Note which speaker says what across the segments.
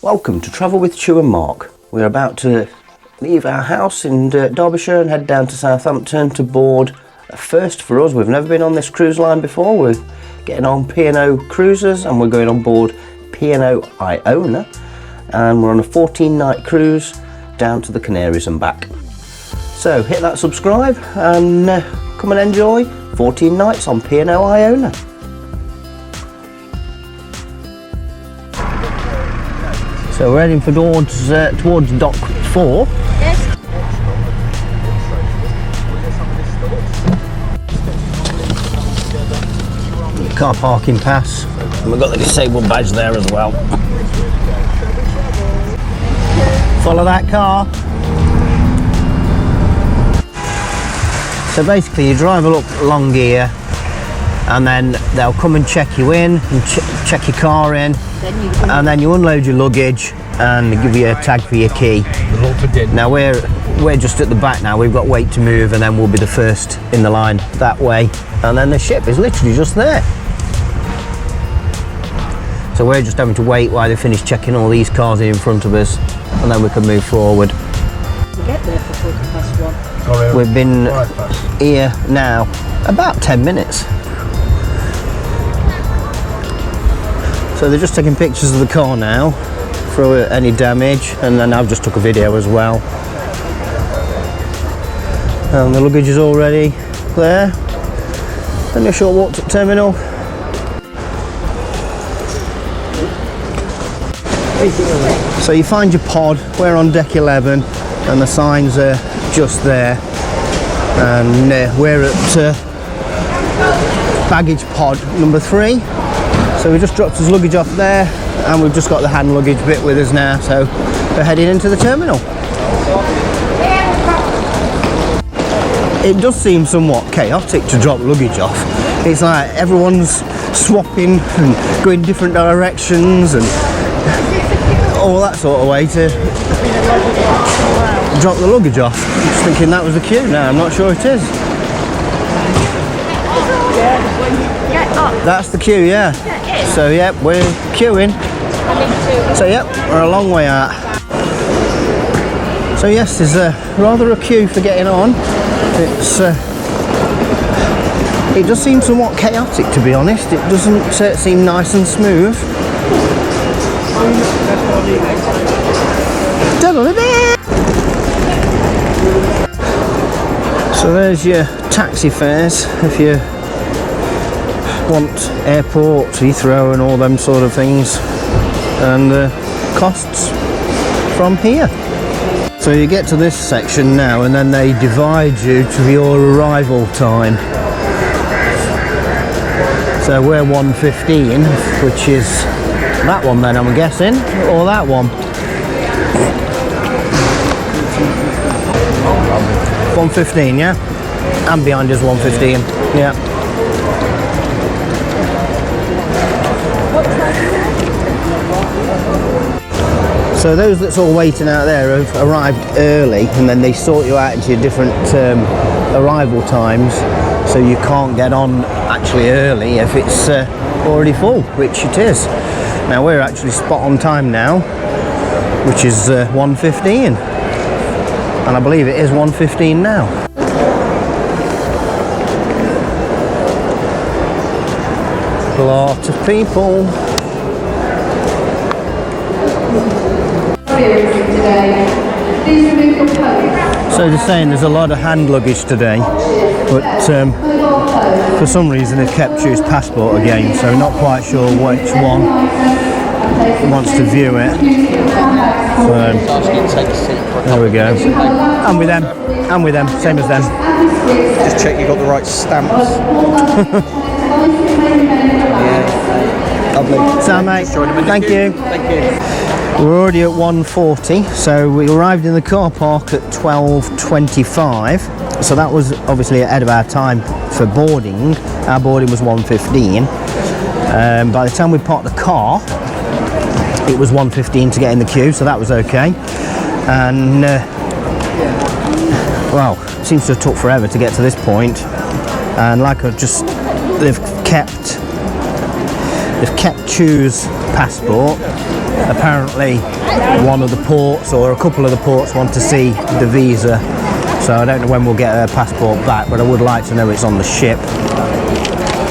Speaker 1: Welcome to Travel with Chu and Mark. We're about to leave our house in Derbyshire and head down to Southampton to board a first for us. We've never been on this cruise line before. We're getting on P&O Cruises and we're going on board P&O Iona, and we're on a 14-night cruise down to the Canaries and back. So hit that subscribe and come and enjoy 14 nights on P&O Iona. So we're heading towards Dock 4.
Speaker 2: Yes.
Speaker 1: Car parking pass. And we've got the disabled badge there as well. Follow that car. So basically you drive along here and then they'll come and check you in and check your car in, and then you unload your luggage and give you a tag for your key. Now we're just at the back now. We've got wait to move and then we'll be the first in the line that way, and then the ship is literally just there. So we're just having to wait while they finish checking all these cars in front of us, and then we can move forward.
Speaker 2: We get there for 1:15.
Speaker 1: We've been here now about 10 minutes. So they're just taking pictures of the car now for any damage, and then I've just took a video as well. And the luggage is already there. Only a short walk to the terminal. So you find your pod. We're on deck 11 and the signs are just there, and we're at baggage pod number 3. So we just dropped his luggage off there and we've just got the hand luggage bit with us now, so we're heading into the terminal. It does seem somewhat chaotic to drop luggage off. It's like everyone's swapping and going different directions and all that sort of way to drop the luggage off. I'm just thinking that was the queue now, I'm not sure it is. That's the queue, yeah. So yep, we're queuing. So yep, we're a long way out. So yes, there's rather a queue for getting on. It does seem somewhat chaotic, to be honest. It doesn't seem nice and smooth. So there's your taxi fares if you want airport, Heathrow and all them sort of things, and costs from here. So you get to this section now and then they divide you to your arrival time. So we're 1:15, which is that one then, I'm guessing, or that one. 1:15, yeah? And behind is 1:15, yeah. So those that's all waiting out there have arrived early, and then they sort you out into your different arrival times, so you can't get on actually early if it's already full, which it is. Now we're actually spot on time now, which is 1:15, and I believe it is 1:15 now. A lot of people. So they're saying there's a lot of hand luggage today, but for some reason they've kept Chu's passport again, so not quite sure which one wants to view it. So there we go. And with them, same as them.
Speaker 3: Just check you got the right stamps. Yeah. Lovely.
Speaker 1: So mate, thank you.
Speaker 3: Thank you.
Speaker 1: We're already at 1:40, so we arrived in the car park at 12:25, so that was obviously ahead of our time for boarding. Our boarding was 1:15. By the time we parked the car, it was 1:15 to get in the queue, so that was okay. And well, it seems to have took forever to get to this point, and like they've kept They've kept Chu's passport. Apparently one of the ports or a couple of the ports want to see the visa, so I don't know when we'll get her passport back, but I would like to know it's on the ship.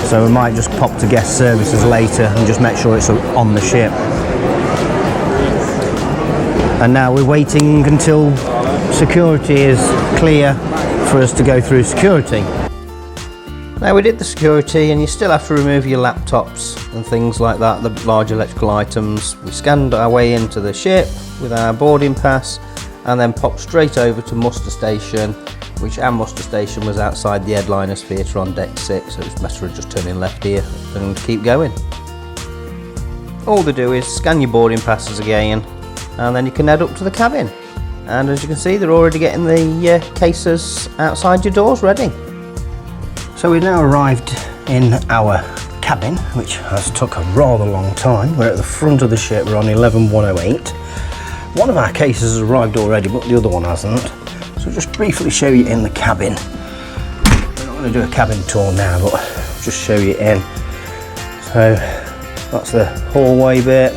Speaker 1: So we might just pop to guest services later and just make sure it's on the ship. And now we're waiting until security is clear for us to go through security. Now we did the security, and you still have to remove your laptops and things like that, the large electrical items. We scanned our way into the ship with our boarding pass and then popped straight over to muster station, which our muster station was outside the headliners theatre on deck 6, so it's better just turning left here and keep going. All they do is scan your boarding passes again, and then you can head up to the cabin. And as you can see, they're already getting the cases outside your doors ready. So we've now arrived in our cabin, which has took a rather long time. We're at the front of the ship, we're on 11108. One of our cases has arrived already, but the other one hasn't. So I'll just briefly show you in the cabin. We're not going to do a cabin tour now, but I'll just show you in. So that's the hallway bit,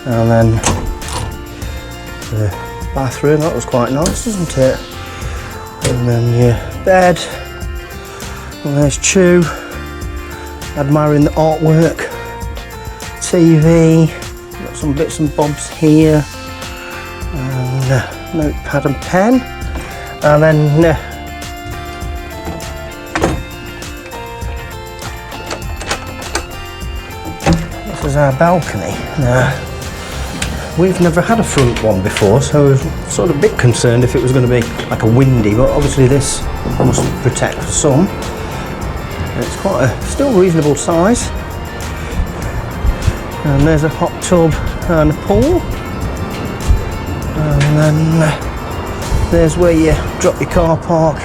Speaker 1: and then the bathroom. That was quite nice, wasn't it? And then your bed. And there's Chu, admiring the artwork, TV, got some bits and bobs here, and notepad and pen, and then this is our balcony. Now, we've never had a front one before, so I was sort of a bit concerned if it was going to be like a windy, but obviously this must protect some. It's quite a still reasonable size, and there's a hot tub and a pool, and then there's where you drop your car park,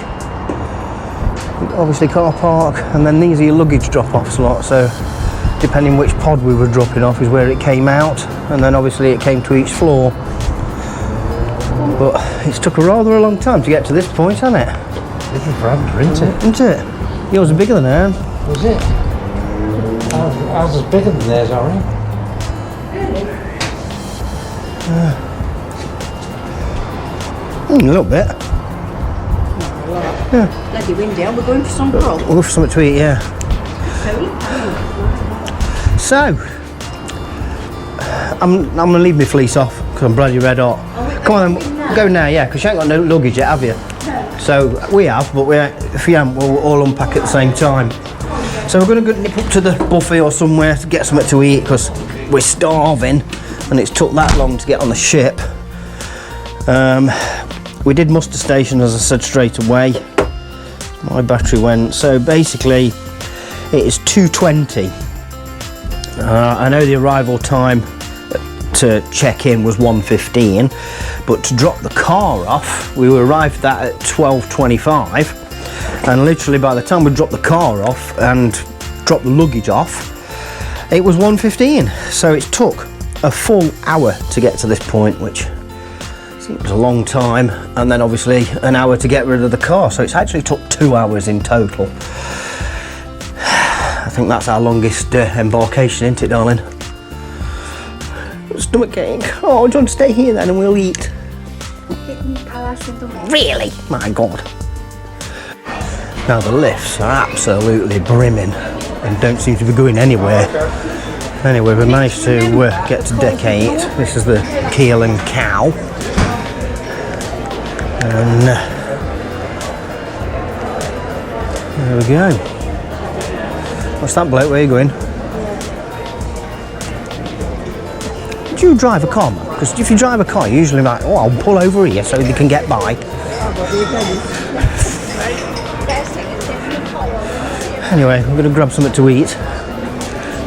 Speaker 1: obviously car park, and then these are your luggage drop-off slots, so depending which pod we were dropping off is where it came out, and then obviously it came to each floor. But it's took a rather long time to get to this point, hasn't it?
Speaker 4: This is Bradford, isn't it?
Speaker 1: Isn't it? Yours are bigger than ours.
Speaker 4: Was it? Ours is bigger than theirs, are we?
Speaker 1: A little bit.
Speaker 2: Yeah. Bloody windy. We're going for some grub.
Speaker 1: We'll go for something to eat, yeah. So, I'm going to leave my fleece off because I'm bloody red hot. Come on then, go now, yeah, because you ain't got no luggage yet, have you? No. So, we have, but if you haven't, we'll all unpack at the same time. So we're going to go nip up to the buffet or somewhere to get something to eat because we're starving and it's took that long to get on the ship. We did muster station, as I said, straight away. My battery went, so basically it is 2:20. I know the arrival time to check in was 1:15, but to drop the car off, we arrived at 12:25, and literally by the time we dropped the car off and dropped the luggage off, it was 1:15. So it took a full hour to get to this point, which seems a long time, and then obviously an hour to get rid of the car. So it's actually took 2 hours in total. I think that's our longest embarkation, isn't it, darling? Stomach ache. Oh, do you want to stay here then and we'll eat? Really? My God. Now the lifts are absolutely brimming and don't seem to be going anywhere. Anyway, we managed to get to deck 8. This is the Keel and Cow. And there we go. What's that bloke? Where are you going? Do you drive a car, man? Because if you drive a car, you're usually like, oh, I'll pull over here so they can get by. Anyway, I'm going to grab something to eat.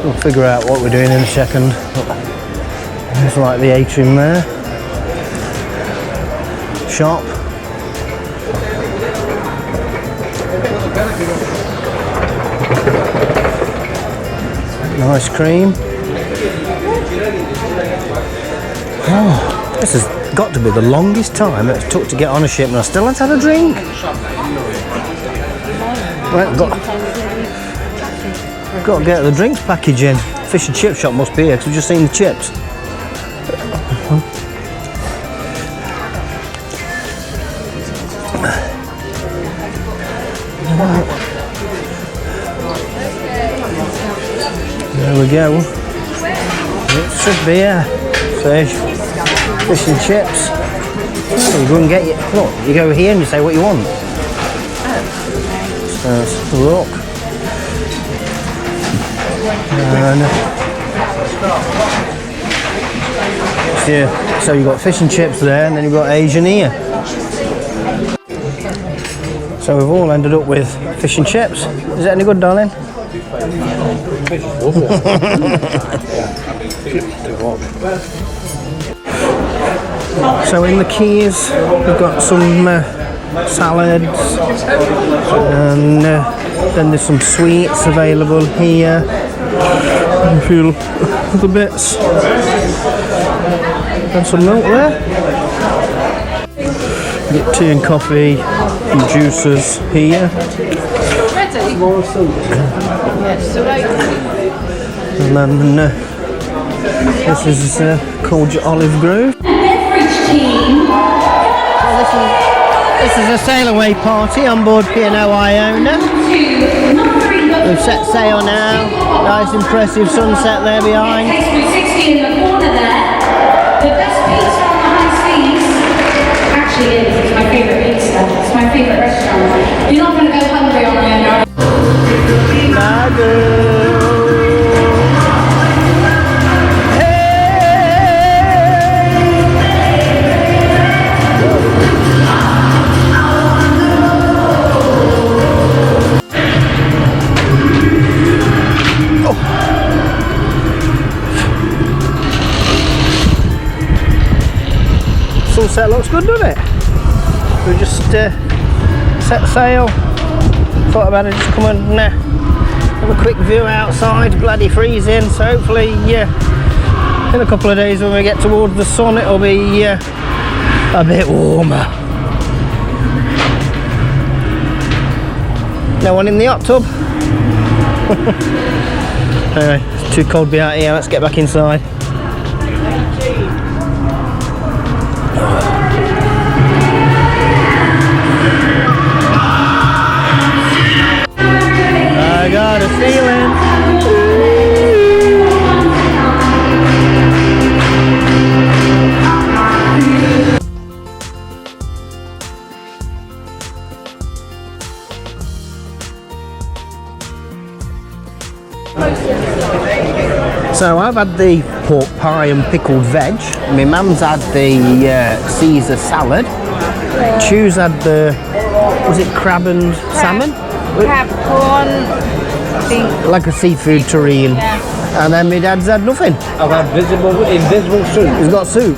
Speaker 1: We'll figure out what we're doing in a second. It's like the atrium there. Shop. Ice cream. Oh, this has got to be the longest time it's took to get on a ship, and I still haven't had a drink. Right, got to get the drinks package in. fish and chip shop must be here because we've just seen the chips. There we go. It should be here. Fish and chips. So you go and get your, look, you go here and you say what you want. So let's have a look. And so you've got fish and chips there, and then you've got Asian here. So we've all ended up with fish and chips. Is it any good, darling? So in the Quays, we've got some salads, and then there's some sweets available here. A few other bits, and some milk there. You get tea and coffee and juices here. And then this is called Olive Grove. This is a sail away party on board P&O Iona. We've set sail now. Nice impressive sunset there behind.
Speaker 5: in the corner there. The best pizza on the high seas actually is. It's my favourite pizza. It's my favourite restaurant. You're not going to go hungry on there.
Speaker 1: Sunset looks good, doesn't it? We just set sail. Thought about it, just come and have a quick view outside. Bloody freezing, so hopefully in a couple of days when we get towards the sun it'll be a bit warmer. No one in the hot tub. Anyway, it's too cold to be out here, let's get back inside. I got a feeling. So I've had the pork pie and pickled veg. My mum's had the Caesar salad. Chu's had the, was it crab and salmon?
Speaker 2: Crab, corn,
Speaker 1: Like a seafood terrine.
Speaker 2: yeah.
Speaker 1: And then my dad's had nothing.
Speaker 4: I've had invisible soup.
Speaker 1: He's got soup.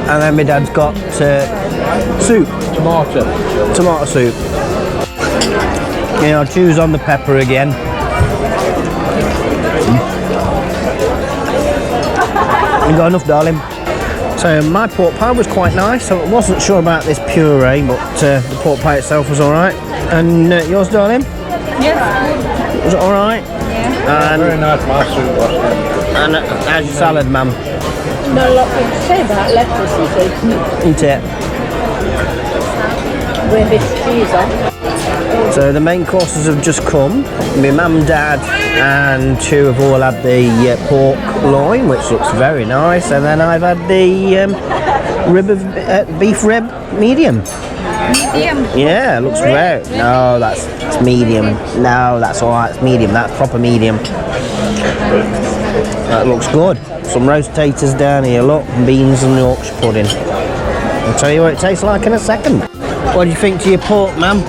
Speaker 1: And then my dad's got soup. Tomato soup. I'll choose on the pepper again. You got enough, darling? So my pork pie was quite nice. So I wasn't sure about this puree, but the pork pie itself was all right. And yours, darling?
Speaker 2: Yes.
Speaker 1: Was it all right?
Speaker 2: Yeah.
Speaker 1: And,
Speaker 4: Very nice, my soup was.
Speaker 1: and how's your salad, ma'am?
Speaker 2: Not a lot to say about lettuce, is it?
Speaker 1: Eat it.
Speaker 2: With a bit of cheese on.
Speaker 1: So the main courses have just come. My mum, dad and Chu have all had the pork loin, which looks very nice, and then I've had the rib of beef rib medium.
Speaker 2: Medium.
Speaker 1: Yeah, it looks very. No, it's medium. No, that's all right. It's medium. That's proper medium. That looks good. Some roast potatoes down here. Look, beans and Yorkshire pudding. I'll tell you what it tastes like in a second. What do you think to your pork, ma'am?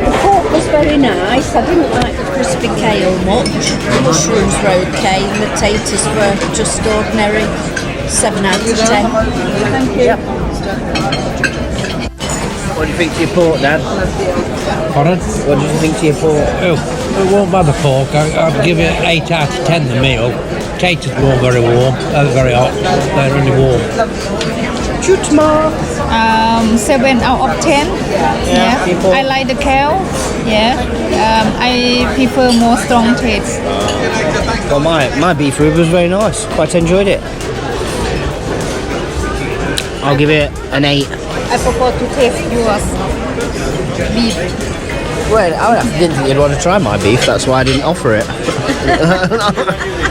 Speaker 2: The pork was very nice. I didn't like the crispy kale much. The mushrooms were okay. The potatoes were just ordinary. 7 out of 10. Thank you.
Speaker 1: Yep. What do you think to your pork, Dad?
Speaker 4: Pardon?
Speaker 1: What do you think to your pork?
Speaker 4: Oh, it won't bother pork. I'd give it 8 out of 10 the meal. Potatoes weren't very warm, very hot. They're really warm.
Speaker 1: Chu and Mark.
Speaker 6: 7 out of 10. Yeah,
Speaker 1: people-
Speaker 6: I like the kale. Yeah, I prefer more strong taste.
Speaker 1: Well, my beef rib was very nice. Quite enjoyed it. I'll give it an 8.
Speaker 6: I forgot to taste yours. Beef.
Speaker 1: Well, I didn't think you'd want to try my beef, that's why I didn't offer it.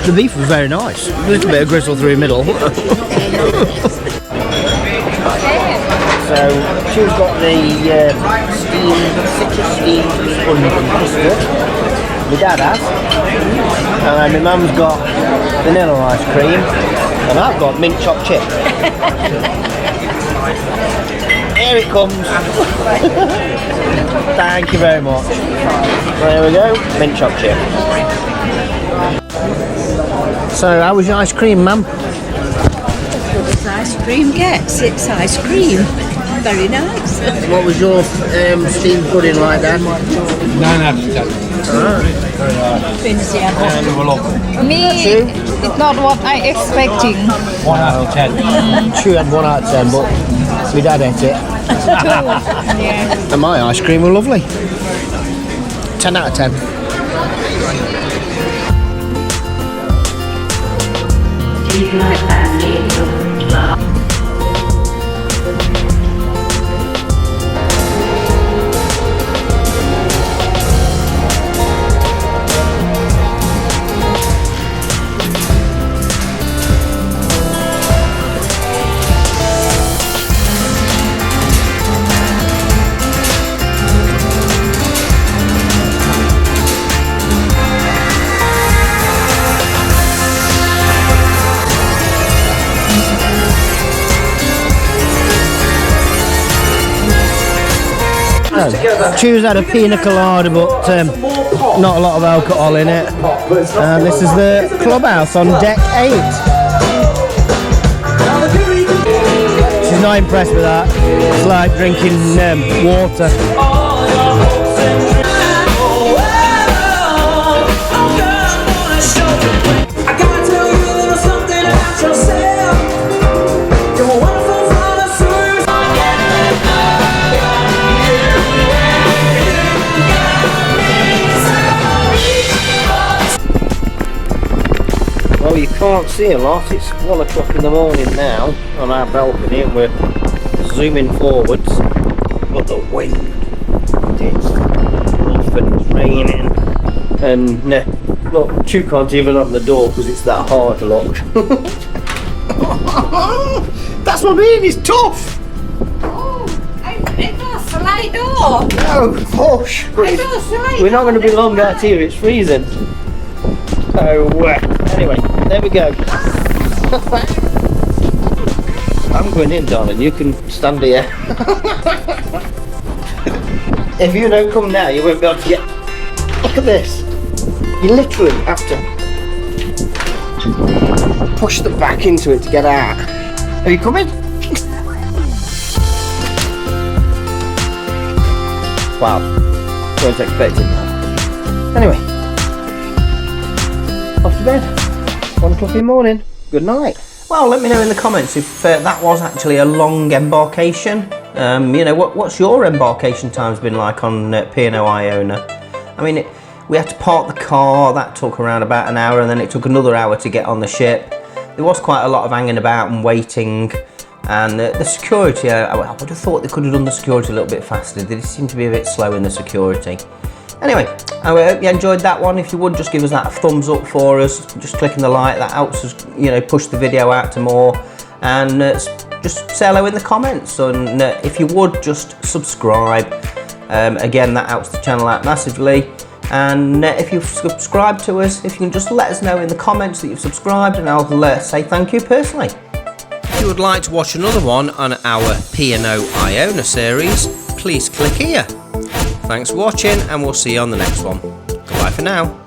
Speaker 1: The beef was very nice. A little bit of gristle through the middle. So, Chu's got the citrus steamed sponge and custard. My dad has. And my mum's got vanilla ice cream. And I've got mint chopped chip. Here it comes. Thank you very much. There we go, mint chopped chip. So, how was your ice cream, ma'am?
Speaker 2: As good as ice cream gets. It's ice cream. Very nice.
Speaker 1: What was your steamed pudding like, Dad?
Speaker 4: 9 out of 10.
Speaker 2: Finsy, I love.
Speaker 6: Me, it's not what I expecting.
Speaker 4: 1 out of 10.
Speaker 1: Chu had 1 out of 10, but my dad ate it.
Speaker 6: 2. Yeah.
Speaker 1: And my ice cream were lovely. 10 out of 10. Chu's had a pina colada, but not a lot of alcohol in it. And this is the Clubhouse on deck 8. She's not impressed with that. It's like drinking water. Well, you can't see a lot. It's 1 o'clock in the morning now on our balcony, and we're zooming forwards. But the wind, it's rough and it's raining, and look, Chu can't even open the door because it's that hard lock. That's what I mean. It's tough.
Speaker 2: It does slide door.
Speaker 1: No, push. We're not going to be long out here. It's freezing. So anyway, there we go. I'm going in, darling. You can stand here. If you don't come now, you won't be able to get. Look at this. You literally have to push the back into it to get out. Are you coming? Wow. Weren't expecting that. Anyway. Off to bed. 1 o'clock in the morning. Good night. Well, let me know in the comments if that was actually a long embarkation. You know, what's your embarkation times been like on P&O Iona? I mean, we had to park the car. That took around about an hour, and then it took another hour to get on the ship. There was quite a lot of hanging about and waiting. And the security, I would have thought they could have done the security a little bit faster. They seem to be a bit slow in the security. Anyway, I hope you enjoyed that one. If you would, just give us that thumbs up for us. Just clicking the like, that helps us, you know, push the video out to more. And just say hello in the comments. And if you would, just subscribe. Again, that helps the channel out massively. And if you've subscribed to us, if you can just let us know in the comments that you've subscribed, and I'll say thank you personally. If you would like to watch another one on our P&O Iona series, please click here. Thanks for watching, and we'll see you on the next one. Goodbye for now.